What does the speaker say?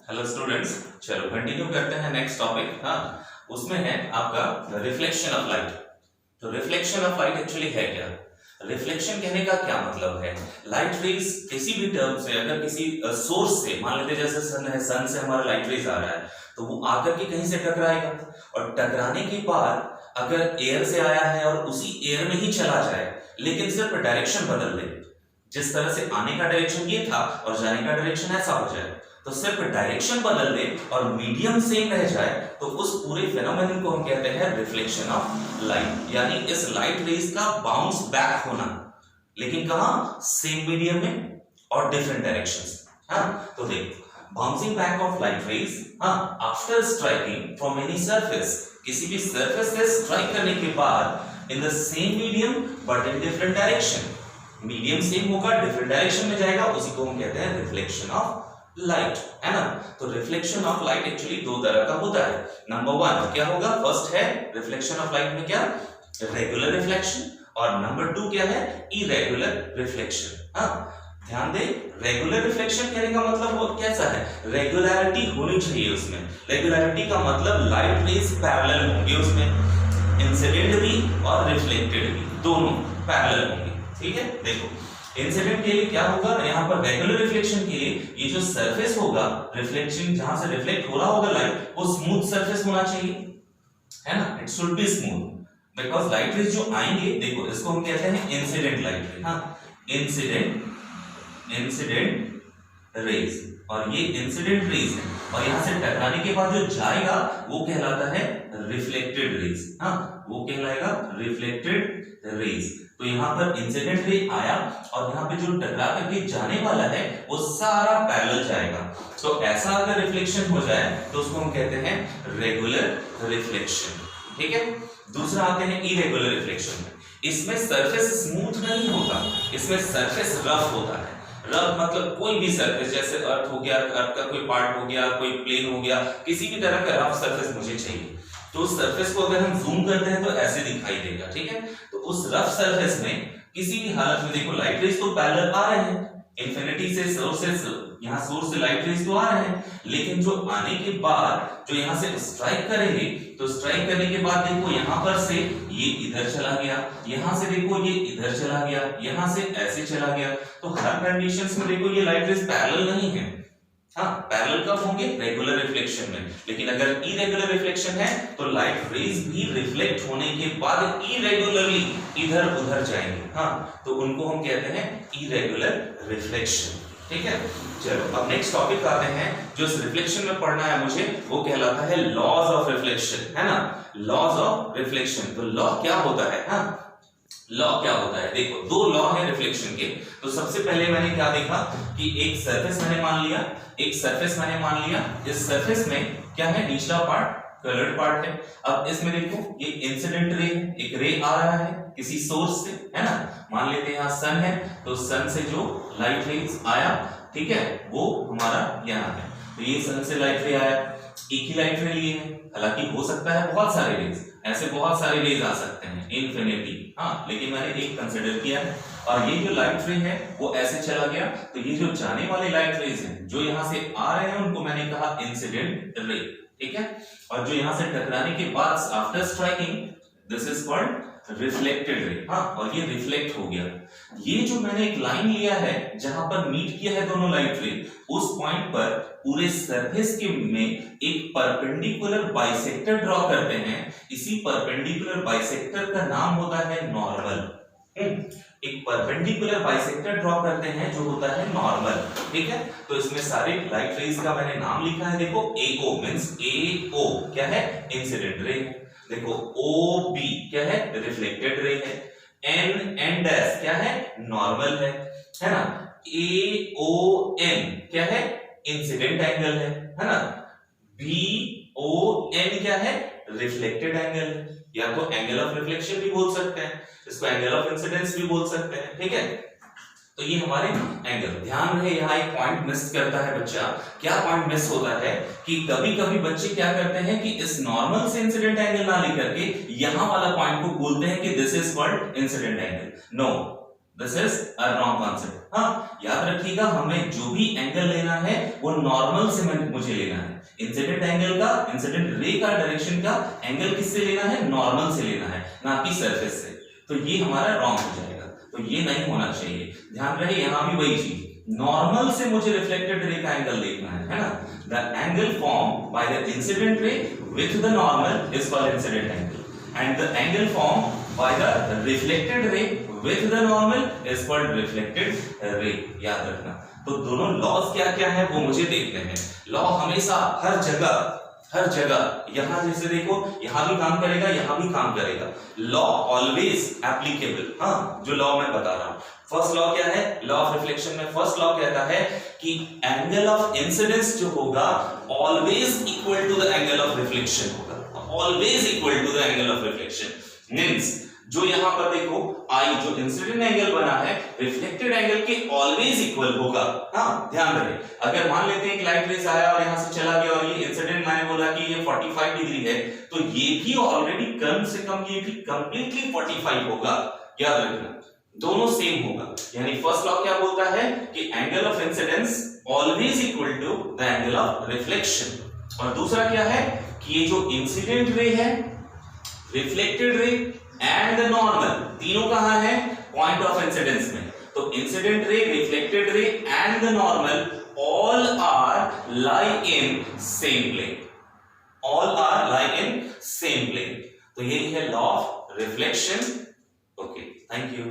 Hello students, चलो continue करते हैं नेक्स्ट टॉपिक। हाँ, उसमें है आपका रिफ्लेक्शन ऑफ लाइट। तो रिफ्लेक्शन ऑफ लाइट एक्चुअली है क्या? रिफ्लेक्शन कहने का क्या मतलब है? लाइट रेज किसी भी टर्म से, अगर किसी सोर्स से, मान लेते जैसे सन है, सन से हमारा लाइट रेज आ रहा है तो वो आकर के कहीं से टकराएगा और टकराने के बाद अगर एयर से आया है और उसी एयर में ही चला जाए लेकिन सिर्फ डायरेक्शन बदल दे, जिस तरह से आने का डायरेक्शन ये था और जाने का डायरेक्शन ऐसा हो जाए, तो सिर्फ डायरेक्शन बदल दे और मीडियम सेम रह जाए तो उस पूरे फिनोमेनन को हम कहते हैं रिफ्लेक्शन ऑफ लाइट। यानी इस लाइट रेज का बाउंस बैक होना, लेकिन कहां? सेम मीडियम में और डिफरेंट डायरेक्शंस। हाँ, तो देखो, bouncing back of light rays after striking from any surface, किसी भी सरफेस से स्ट्राइक करने के बाद in the same medium but in different direction, medium same होगा, डिफरेंट डायरेक्शन में जाएगा, उसी को हम कहते हैं रिफ्लेक्शन ऑफ लाइट, है ना। तो रिफ्लेक्शन ऑफ लाइट एक्चुअली दो तरह का होता है। नंबर वन क्या होगा? फर्स्ट है रिफ्लेक्शन ऑफ लाइट में क्या? Regular reflection. और नंबर टू क्या है? Irregular reflection. हाँ, ध्यान दे, रेगुलर रिफ्लेक्शन कहने का मतलब वो कैसा है? रेगुलरिटी होनी चाहिए उसमें। रेगुलरिटी का मतलब लाइट रेज पैरेलल होंगे उसमें, इंसिडेंट भी और रिफ्लेक्टेड भी, दोनों पैरेलल होंगे। ठीक है, देखो इंसिडेंट के लिए क्या होगा? यहाँ पर रेगुलर रिफ्लेक्शन के लिए ये जो सरफेस होगा, रिफ्लेक्शन जहां से रिफ्लेक्ट हो रहा होगा लाइट, वो स्मूथ सरफेस होना चाहिए, है ना। It should be smooth, because light rays जो आएंगे, देखो इसको हम कहते हैं इंसिडेंट लाइट रेज। हाँ, इंसिडेंट रेज, और ये इंसिडेंट रेज है, और यहां से टकराने के बाद जो जाएगा वो कहलाता है रिफ्लेक्टेड रेज। हाँ, वो कहलाएगा रिफ्लेक्टेड रेज। तो यहाँ पर इंसिडेंट रे आया और यहाँ पे जो टकरा करके जाने वाला है वो सारा पैरेलल जाएगा। तो ऐसा अगर रिफ्लेक्शन हो जाए तो उसको हम कहते हैं रेगुलर रिफ्लेक्शन। ठीक है, दूसरा आते हैं इरेगुलर रिफ्लेक्शन में। इसमें सरफेस स्मूथ नहीं होता, इसमें सरफेस रफ होता है। रफ मतलब कोई भी सरफेस, जैसे अर्थ हो गया, अर्थ का कोई पार्ट हो गया, कोई प्लेन हो गया, किसी भी तरह का रफ सरफेस मुझे चाहिए। तो उस सरफेस को अगर हम जूम करते हैं तो ऐसे दिखाई देगा। ठीक है, तो उस रफ सरफेस में किसी भी हालत में देखो लाइट रेज तो पैरेलल आ रहे हैं, इंफिनिटी से सोर्स से, यहाँ सोर्स से लाइट रेज तो आ रहे हैं, लेकिन जो आने के बाद जो यहाँ से स्ट्राइक करेंगे, तो स्ट्राइक करने के बाद देखो यहाँ पर से ये इधर चला गया, यहाँ से देखो ये इधर चला गया, यहाँ से ऐसे चला गया। तो हर कंडीशंस में देखो ये लाइट रेज पैरेलल नहीं है। हाँ, पैरेलल कब होंगे? रेगुलर रिफ्लेक्शन में। लेकिन अगर इरेगुलर रिफ्लेक्शन है तो लाइट रेज भी रिफ्लेक्ट होने के बाद इरेगुलरली इधर उधर जाएंगे। हाँ, तो उनको हम कहते हैं इरेगुलर रिफ्लेक्शन। ठीक है, चलो अब नेक्स्ट टॉपिक आते हैं जो इस रिफ्लेक्शन में पढ़ना है मुझे, वो कहलाता है लॉज ऑफ रिफ्लेक्शन, है ना। लॉज ऑफ रिफ्लेक्शन, तो लॉ क्या होता है? हाँ, लॉ क्या होता है? देखो दो लॉ है रिफ्लेक्शन के। तो सबसे पहले मैंने क्या देखा कि एक सरफेस मैंने मान लिया, इस सरफेस में क्या है? निचला पार्ट कलर्ड पार्ट है। अब इसमें देखो ये इंसिडेंट रे है, एक रे आ रहा है किसी सोर्स से, है ना। मान लेते हैं यहाँ सन है, तो सन से जो लाइट रेज आया, ठीक है, वो हमारा यहाँ है। तो ये सन से लाइट रे आया, एक ही लाइट रे लिए है, हालांकि हो सकता है बहुत सारे रेज, ऐसे बहुत सारे रेज आ सकते हैं इनफिनिटी। हाँ, लेकिन मैंने एक कंसीडर किया है। और ये जो लाइट रे है वो ऐसे चला गया, तो ये जो जाने वाले लाइट रेज हैं जो यहाँ से आ रहे हैं उनको मैंने कहा इंसिडेंट रे। ठीक है, और जो यहाँ से टकराने के बाद after striking, this is called reflected ray. हाँ, और ये रिफ्लेक्ट हो गया। ये जो मैंने एक लाइन लिया है जहां पर मीट किया है दोनों लाइट रे, उस पॉइंट पर पूरे सरफेस के में एक परपेंडिकुलर बाइसेक्टर ड्रॉ करते हैं। इसी परपेंडिकुलर बाइसेक्टर का नाम होता है नॉर्मल। एक परपेंडिकुलर बाइसेक्टर ड्रॉ करते हैं जो होता है नॉर्मल। ठीक है, तो इसमें सारे लाइट रेज का मैंने नाम लिखा है। देखो AO मींस AO क्या है? Incident ray. देखो OB क्या है? रिफ्लेक्टेड रे है। N डैश क्या है? नॉर्मल है ना। AON क्या है? इंसिडेंट एंगल है ना। BON क्या है? रिफ्लेक्टेड एंगल है। या तो एंगल ऑफ रिफ्लेक्शन भी बोल सकते हैं, इसको एंगल ऑफ इंसिडेंस भी बोल सकते हैं। ठीक है, तो ये हमारे एंगल। ध्यान रहे, यहाँ एक पॉइंट मिस करता है बच्चा। क्या पॉइंट मिस होता है कि कभी कभी बच्चे क्या करते हैं कि इस नॉर्मल से इंसिडेंट एंगल ना लेकर के यहाँ वाला पॉइंट को बोलते हैं कि this is called incident angle. No, this is a wrong concept. हाँ, याद रखिएगा, हमें जो भी एंगल लेना है वो नॉर्मल से मुझे लेना है। इंसिडेंट एंगल का, इंसिडेंट रे का डायरेक्शन का एंगल किससे लेना है? नॉर्मल से लेना है, ना कि सरफेस से। तो ये हमारा रॉन्ग हो जाएगा, तो ये नहीं होना चाहिए। ध्यान रहे, यहां भी वही चीज, नॉर्मल से मुझे रिफ्लेक्टेड रे का एंगल देखना है ना। The angle form by the incident ray with the normal is called incident angle, and the angle formed by the reflected ray with the normal is called reflected ray। याद रखना। तो दोनों laws क्या क्या है वो मुझे देखने हैं। लॉ हमेशा हर जगह, यहां जैसे देखो, यहां भी काम करेगा, यहां भी काम करेगा। Law always applicable. हाँ, जो लॉ मैं बता रहा हूं, फर्स्ट लॉ क्या है? लॉ ऑफ रिफ्लेक्शन में फर्स्ट लॉ कहता है कि एंगल ऑफ इंसिडेंस जो होगा always equal to the angle of reflection होगा, always equal to the angle of reflection. Means जो यहां पर देखो आई, जो इंसिडेंट एंगल बना है रिफ्लेक्टेड एंगल के ऑलवेज इक्वल होगा। हाँ, ध्यान रहे, अगर मान लेते हैं कि लाइट रेस आया और यहां से चला गया और ये इंसिडेंट मैंने बोला कि ये 45 डिग्री है, तो ये भी ऑलरेडी कम से कम ये भी कंप्लीटली 45 होगा। याद रखना, दोनों सेम होगा। यानी फर्स्ट लॉ क्या बोलता है कि angle of incidence always equal to the angle of reflection. और दूसरा क्या है कि ये जो इंसिडेंट रे है, reflected ray and the normal, तीनों कहां है? पॉइंट ऑफ इंसिडेंस में। तो incident ray, reflected ray and the normal all are lie in same plane, all are lie in same plane. तो यही है law of reflection. Okay, thank you.